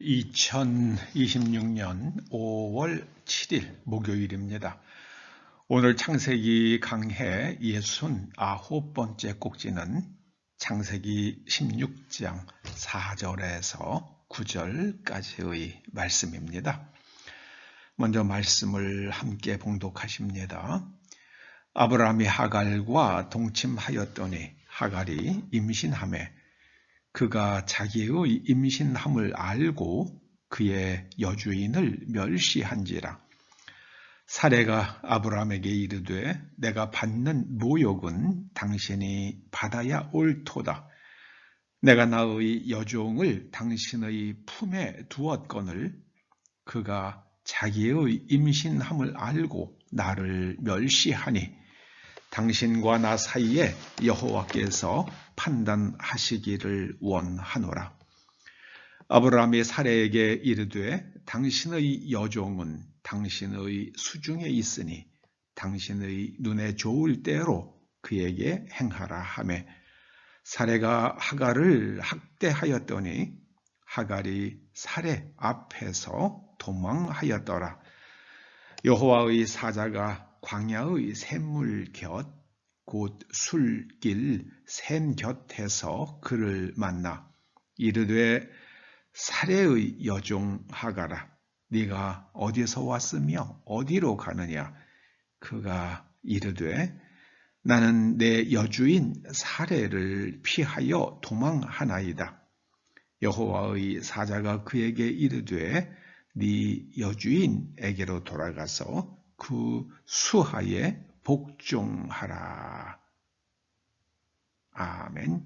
2026년 5월 7일 목요일입니다. 오늘 창세기 강해 69번째 꼭지는 창세기 16장 4절에서 9절까지의 말씀입니다. 먼저 말씀을 함께 봉독하십니다. 아브라함이 하갈과 동침하였더니 하갈이 임신하매 그가 자기의 임신함을 알고 그의 여주인을 멸시한지라. 사레가 아브라함에게 이르되 내가 받는 모욕은 당신이 받아야 옳도다. 내가 나의 여종을 당신의 품에 두었거늘 그가 자기의 임신함을 알고 나를 멸시하니 당신과 나 사이에 여호와께서 판단하시기를 원하노라. 아브라함이 사레에게 이르되 당신의 여종은 당신의 수중에 있으니 당신의 눈에 좋을 대로 그에게 행하라 하매 사레가 하갈을 학대하였더니 하갈이 사레 앞에서 도망하였더라. 여호와의 사자가 광야의 샘물 곁 곧 술길 샘 곁에서 그를 만나 이르되 사레의 여종 하갈아 네가 어디서 왔으며 어디로 가느냐. 그가 이르되 나는 내 여주인 사레를 피하여 도망하나이다. 여호와의 사자가 그에게 이르되 네 여주인에게로 돌아가서 그 수하에 복종하라. 아멘.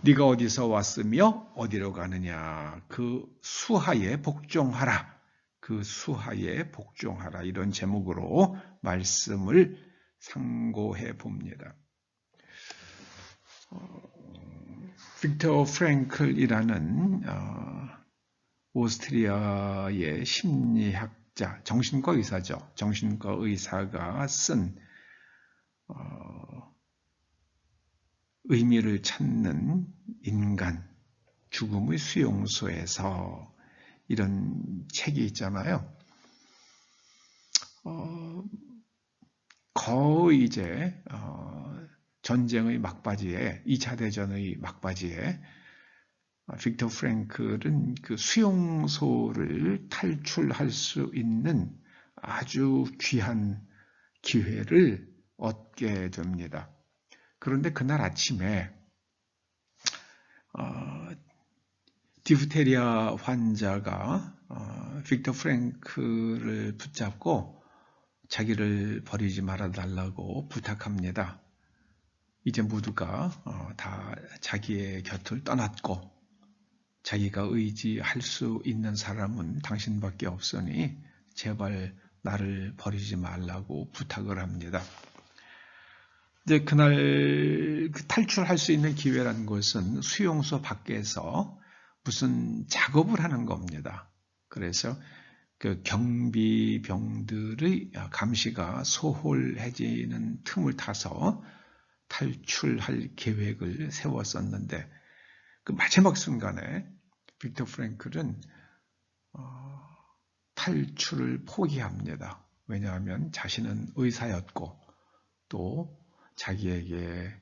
네가 어디서 왔으며 어디로 가느냐. 그 수하에 복종하라. 그 수하에 복종하라. 이런 제목으로 말씀을 상고해 봅니다. 빅터 프랭클이라는 오스트리아의 심리학자, 정신과 의사죠. 정신과 의사가 쓴 의미를 찾는 인간, 죽음의 수용소에서 이런 책이 있잖아요. 거의 이제 전쟁의 막바지에, 2차 대전의 막바지에 빅터 프랭클은 그 수용소를 탈출할 수 있는 아주 귀한 기회를 얻게 됩니다. 그런데 그날 아침에 디프테리아 환자가 빅터 프랭클을 붙잡고 자기를 버리지 말아달라고 부탁합니다. 이제 모두가 다 자기의 곁을 떠났고 자기가 의지할 수 있는 사람은 당신밖에 없으니 제발 나를 버리지 말라고 부탁을 합니다. 이제 그날 탈출할 수 있는 기회라는 것은 수용소 밖에서 무슨 작업을 하는 겁니다. 그래서 그 경비병들의 감시가 소홀해지는 틈을 타서 탈출할 계획을 세웠었는데 그 마지막 순간에 빅터 프랭클은 탈출을 포기합니다. 왜냐하면 자신은 의사였고 또 자기에게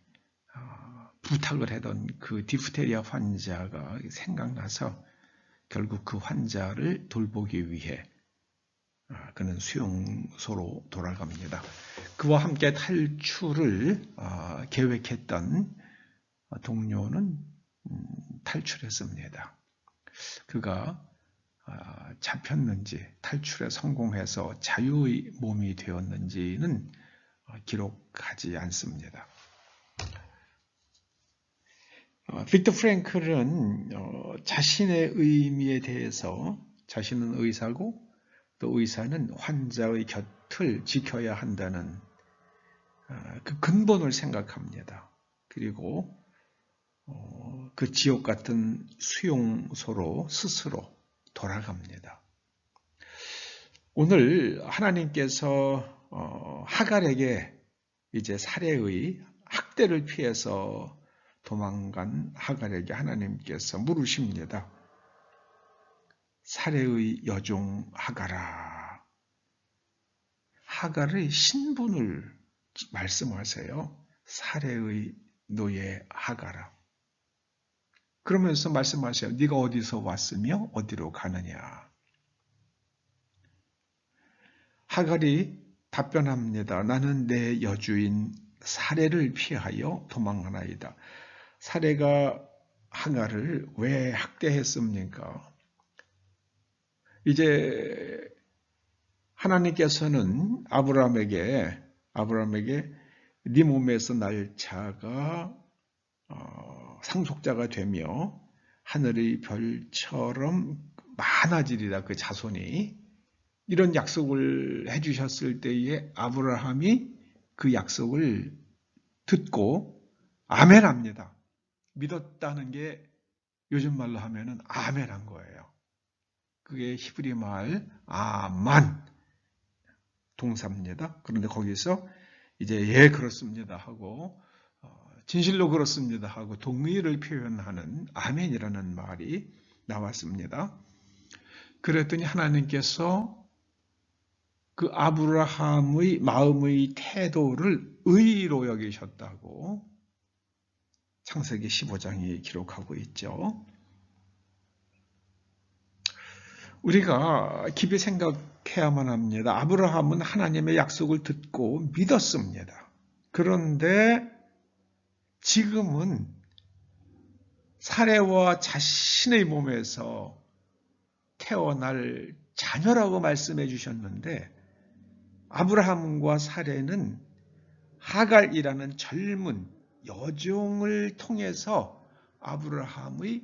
부탁을 하던 그 디프테리아 환자가 생각나서 결국 그 환자를 돌보기 위해 그는 수용소로 돌아갑니다. 그와 함께 탈출을 계획했던 동료는 탈출했습니다. 그가 잡혔는지 탈출에 성공해서 자유의 몸이 되었는지는 기록하지 않습니다. 빅터 프랭클은 자신의 의미에 대해서 자신은 의사고 또 의사는 환자의 곁을 지켜야 한다는 그 근본을 생각합니다. 그리고 그 지옥 같은 수용소로 스스로 돌아갑니다. 오늘 하나님께서 하갈에게 이제 사레의 학대를 피해서 도망간 하갈에게 하나님께서 물으십니다. 사레의 여종 하가라. 하갈의 신분을 말씀하세요. 사레의 노예 하가라. 그러면서 말씀하세요. 네가 어디서 왔으며 어디로 가느냐. 하갈이 답변합니다. 나는 내 여주인 사레를 피하여 도망하나이다. 사레가 하갈을 왜 학대했습니까? 이제 하나님께서는 아브라함에게 네 몸에서 날 자가 상속자가 되며 하늘의 별처럼 많아지리라, 그 자손이. 이런 약속을 해주셨을 때에 아브라함이 그 약속을 듣고 아멘합니다. 믿었다는 게 요즘 말로 하면은 아멘한 거예요. 그게 히브리 말 아만 동사입니다. 그런데 거기서 이제 예 그렇습니다 하고 진실로 그렇습니다 하고 동의를 표현하는 아멘이라는 말이 나왔습니다. 그랬더니 하나님께서 그 아브라함의 마음의 태도를 의로 여기셨다고 창세기 15장이 기록하고 있죠. 우리가 깊이 생각해야만 합니다. 아브라함은 하나님의 약속을 듣고 믿었습니다. 그런데 지금은 사레와 자신의 몸에서 태어날 자녀라고 말씀해 주셨는데 아브라함과 사레는 하갈이라는 젊은 여종을 통해서 아브라함의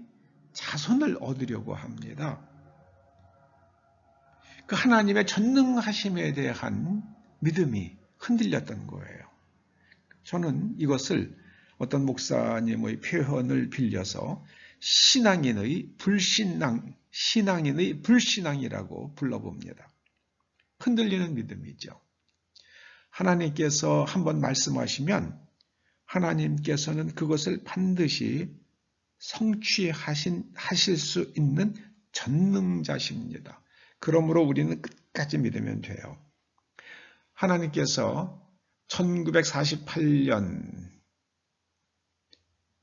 자손을 얻으려고 합니다. 그 하나님의 전능하심에 대한 믿음이 흔들렸던 거예요. 저는 이것을 어떤 목사님의 표현을 빌려서 신앙인의 불신앙이라고 불러봅니다. 흔들리는 믿음이죠. 하나님께서 한번 말씀하시면 하나님께서는 그것을 반드시 성취하실 수 있는 전능자십니다. 그러므로 우리는 끝까지 믿으면 돼요. 하나님께서 1948년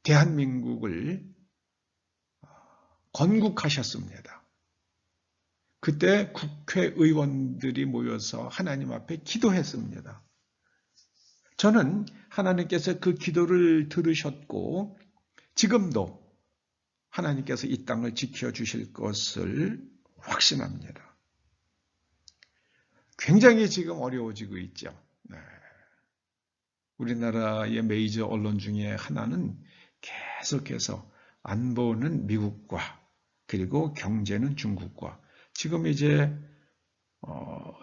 대한민국을 건국하셨습니다. 그때 국회의원들이 모여서 하나님 앞에 기도했습니다. 저는 하나님께서 그 기도를 들으셨고 지금도 하나님께서 이 땅을 지켜주실 것을 확신합니다. 굉장히 지금 어려워지고 있죠. 네. 우리나라의 메이저 언론 중에 하나는 계속해서 안보는 미국과 그리고 경제는 중국과 지금 이제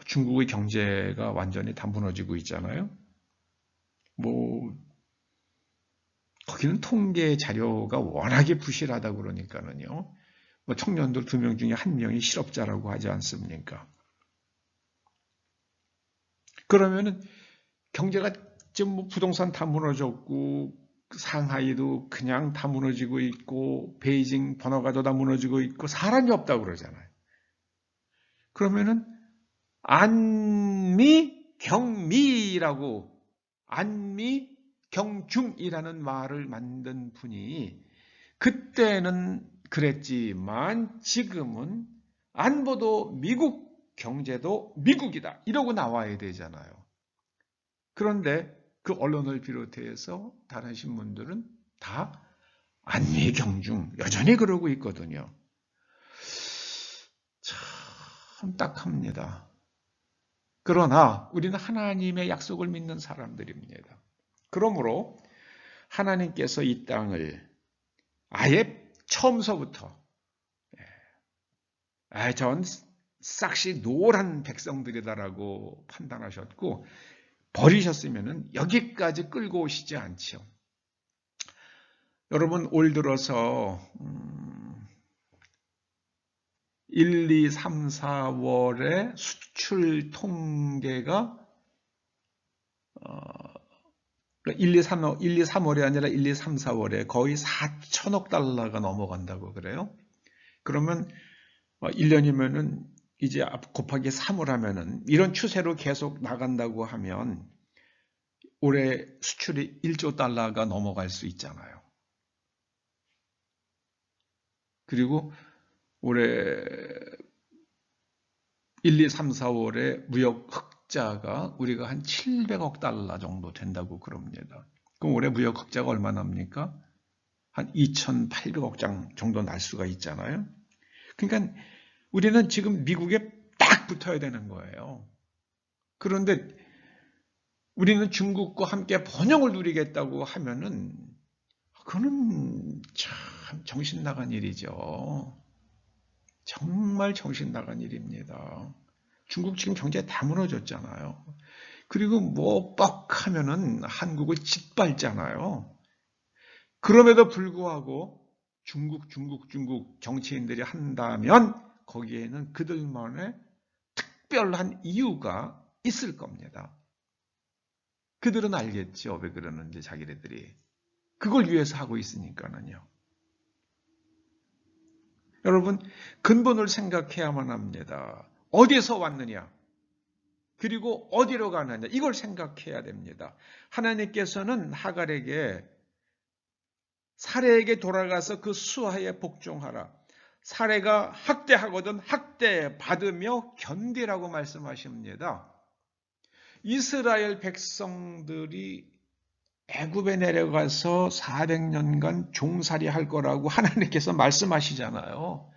중국의 경제가 완전히 다 무너지고 있잖아요. 거기는 통계 자료가 워낙에 부실하다 그러니까는요. 청년들 2명 중에 1명이 실업자라고 하지 않습니까? 그러면은 경제가 지금 부동산 다 무너졌고 상하이도 그냥 다 무너지고 있고 베이징 번화가도 다 무너지고 있고 사람이 없다고 그러잖아요. 그러면은 안미경중이라는 말을 만든 분이 그때는 그랬지만 지금은 안보도 미국, 경제도 미국이다 이러고 나와야 되잖아요. 그런데 그 언론을 비롯해서 다른 신문들은 다 안미경중 여전히 그러고 있거든요. 참 딱합니다. 그러나 우리는 하나님의 약속을 믿는 사람들입니다. 그러므로 하나님께서 이 땅을 아예 처음서부터 전 싹시 노란 백성들이다라고 판단하셨고 버리셨으면 여기까지 끌고 오시지 않죠. 여러분 올 들어서 1, 2, 3, 4월에 수출 통계가 1, 2, 3월이 아니라 1, 2, 3, 4월에 거의 4천억 달러가 넘어간다고 그래요. 그러면 1년이면은 이제 곱하기 3을 하면은 이런 추세로 계속 나간다고 하면 올해 수출이 1조 달러가 넘어갈 수 있잖아요. 그리고 올해 1, 2, 3, 4월에 무역 흑자가 우리가 한 700억 달러 정도 된다고 그럽니다. 그럼 올해 무역 흑자가 얼마나 납니까? 한 2,800억 장 정도 날 수가 있잖아요. 그러니까 우리는 지금 미국에 딱 붙어야 되는 거예요. 그런데 우리는 중국과 함께 번영을 누리겠다고 하면은 그거는 참 정신 나간 일이죠. 정말 정신 나간 일입니다. 중국 지금 경제 다 무너졌잖아요. 그리고 뭐 뻑하면은 한국을 짓밟잖아요. 그럼에도 불구하고 중국 정치인들이 한다면 거기에는 그들만의 특별한 이유가 있을 겁니다. 그들은 알겠죠. 왜 그러는지 자기네들이. 그걸 위해서 하고 있으니까는요. 여러분, 근본을 생각해야만 합니다. 어디서 왔느냐? 그리고 어디로 가느냐? 이걸 생각해야 됩니다. 하나님께서는 하갈에게 사례에게 돌아가서 그 수하에 복종하라. 사례가 학대하거든 학대받으며 견디라고 말씀하십니다. 이스라엘 백성들이 애굽에 내려가서 400년간 종살이 할 거라고 하나님께서 말씀하시잖아요.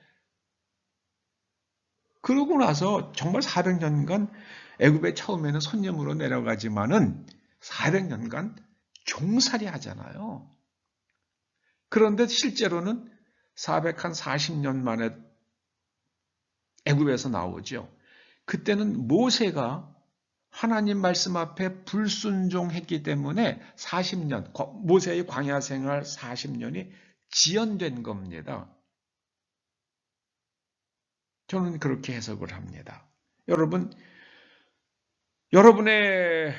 그러고 나서 정말 400년간 애굽에 처음에는 손님으로 내려가지만은 400년간 종살이 하잖아요. 그런데 실제로는 440년 만에 애굽에서 나오죠. 그때는 모세가 하나님 말씀 앞에 불순종했기 때문에 40년, 모세의 광야 생활 40년이 지연된 겁니다. 저는 그렇게 해석을 합니다. 여러분의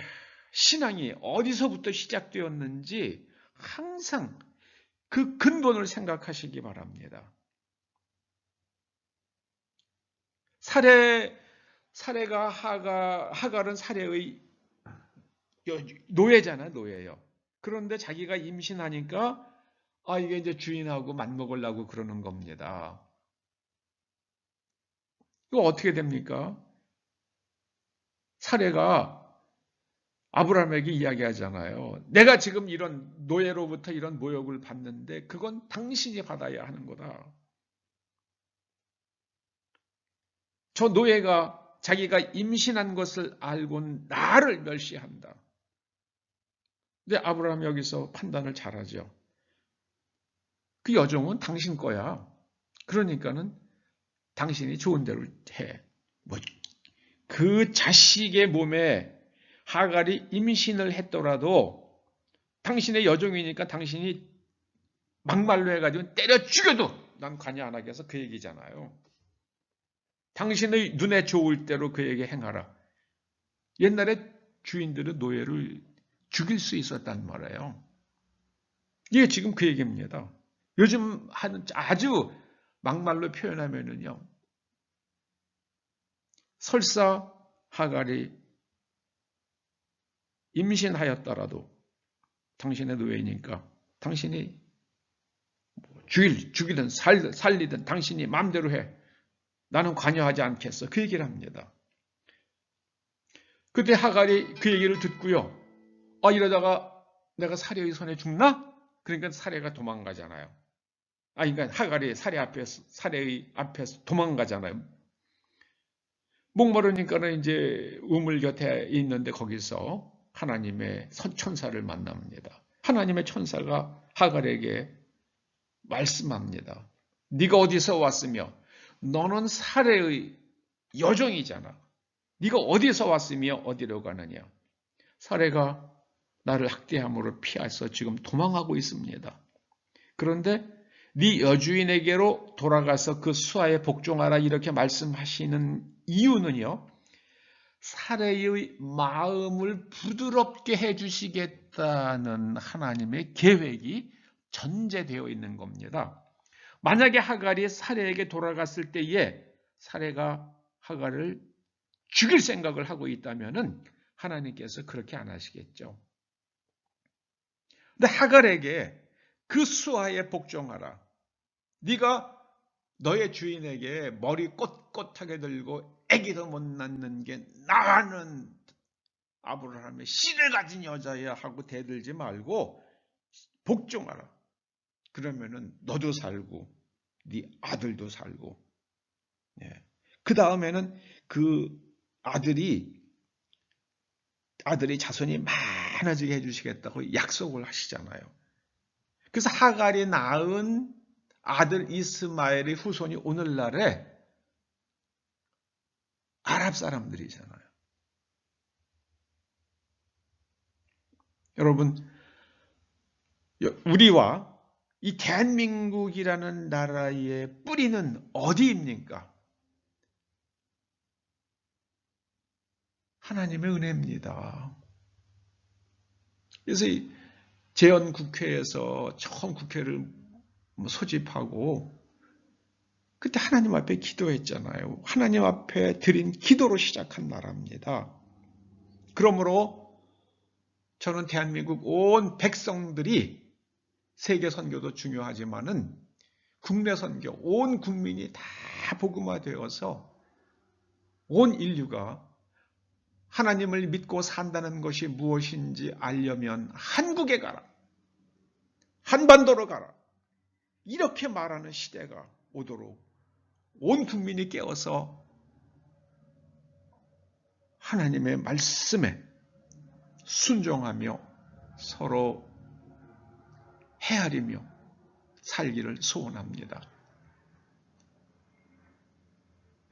신앙이 어디서부터 시작되었는지 항상 그 근본을 생각하시기 바랍니다. 사례가 하갈은 사례의 노예잖아, 노예요. 그런데 자기가 임신하니까 이게 이제 주인하고 맞먹으려고 그러는 겁니다. 이거 어떻게 됩니까? 사례가 아브라함에게 이야기하잖아요. 내가 지금 이런 노예로부터 이런 모욕을 받는데 그건 당신이 받아야 하는 거다. 저 노예가 자기가 임신한 것을 알고는 나를 멸시한다. 근데 아브라함이 여기서 판단을 잘하죠. 그 여종은 당신 거야. 그러니까는 당신이 좋은 대로 해. 그 자식의 몸에 하갈이 임신을 했더라도 당신의 여종이니까 당신이 막말로 해가지고 때려 죽여도 난 관여 안 하게 해서 그 얘기잖아요. 당신의 눈에 좋을 대로 그에게 행하라. 옛날에 주인들은 노예를 죽일 수 있었단 말이에요. 이게 지금 그 얘기입니다. 요즘 하는 아주 막말로 표현하면은요. 설사 하갈이 임신하였더라도 당신의 노예니까 당신이 죽이든 살리든 당신이 마음대로 해. 나는 관여하지 않겠어. 그 얘기를 합니다. 그때 하갈이 그 얘기를 듣고요. 이러다가 내가 사례의 손에 죽나? 그러니까 사례가 도망가잖아요. 그러니까 하갈이 사례의 앞에서 도망가잖아요. 목마르니까는 이제 우물 곁에 있는데 거기서 하나님의 천사를 만납니다. 하나님의 천사가 하갈에게 말씀합니다. 네가 어디서 왔으며 너는 사례의 여종이잖아. 네가 어디서 왔으며 어디로 가느냐. 사례가 나를 학대함으로 피해서 지금 도망하고 있습니다. 그런데 네 여주인에게로 돌아가서 그 수하에 복종하라 이렇게 말씀하시는 이유는요. 사례의 마음을 부드럽게 해주시겠다는 하나님의 계획이 전제되어 있는 겁니다. 만약에 하갈이 사례에게 돌아갔을 때에 사레가 하갈을 죽일 생각을 하고 있다면은 하나님께서 그렇게 안 하시겠죠. 근데 하갈에게 그 수하에 복종하라. 네가 너의 주인에게 머리 꼿꼿하게 들고 아기도 못 낳는 게 나는 아브라함의 씨를 가진 여자야 하고 대들지 말고 복종하라. 그러면은 너도 살고 네 아들도 살고. 예. 그 다음에는 그 아들이 자손이 많아지게 해주시겠다고 약속을 하시잖아요. 그래서 하갈이 낳은 아들 이스마엘의 후손이 오늘날에 아랍 사람들이잖아요. 여러분, 우리와 이 대한민국이라는 나라의 뿌리는 어디입니까? 하나님의 은혜입니다. 그래서 재헌국회에서 처음 국회를 소집하고 그때 하나님 앞에 기도했잖아요. 하나님 앞에 드린 기도로 시작한 나라입니다. 그러므로 저는 대한민국 온 백성들이 세계 선교도 중요하지만은 국내 선교, 온 국민이 다 복음화되어서 온 인류가 하나님을 믿고 산다는 것이 무엇인지 알려면 한국에 가라. 한반도로 가라. 이렇게 말하는 시대가 오도록 온 국민이 깨어서 하나님의 말씀에 순종하며 서로 헤아리며 살기를 소원합니다.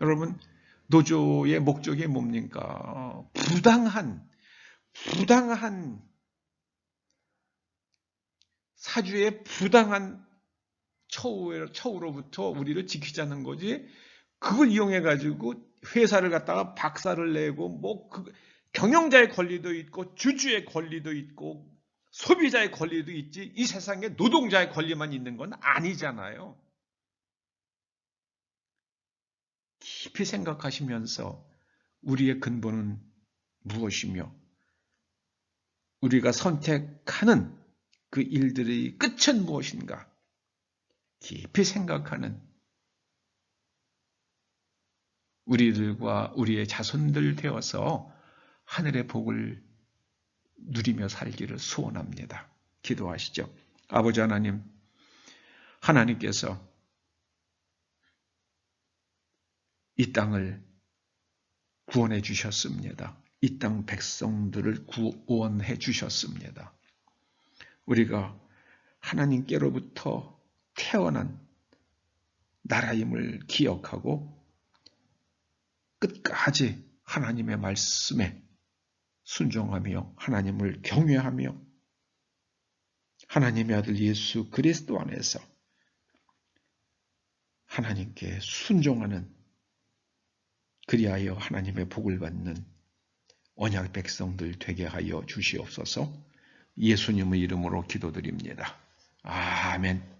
여러분, 노조의 목적이 뭡니까? 부당한 사주의 부당한 처우로부터 우리를 지키자는 거지. 그걸 이용해 가지고 회사를 갖다가 박살을 내고 경영자의 권리도 있고 주주의 권리도 있고 소비자의 권리도 있지, 이 세상에 노동자의 권리만 있는 건 아니잖아요. 깊이 생각하시면서 우리의 근본은 무엇이며 우리가 선택하는 그 일들의 끝은 무엇인가 깊이 생각하는 우리들과 우리의 자손들 되어서 하늘의 복을 누리며 살기를 소원합니다. 기도하시죠. 아버지 하나님, 하나님께서 이 땅을 구원해 주셨습니다. 이 땅 백성들을 구원해 주셨습니다. 우리가 하나님께로부터 태어난 나라임을 기억하고 끝까지 하나님의 말씀에 순종하며 하나님을 경외하며 하나님의 아들 예수 그리스도 안에서 하나님께 순종하는, 그리하여 하나님의 복을 받는 언약 백성들 되게 하여 주시옵소서. 예수님의 이름으로 기도드립니다. 아멘.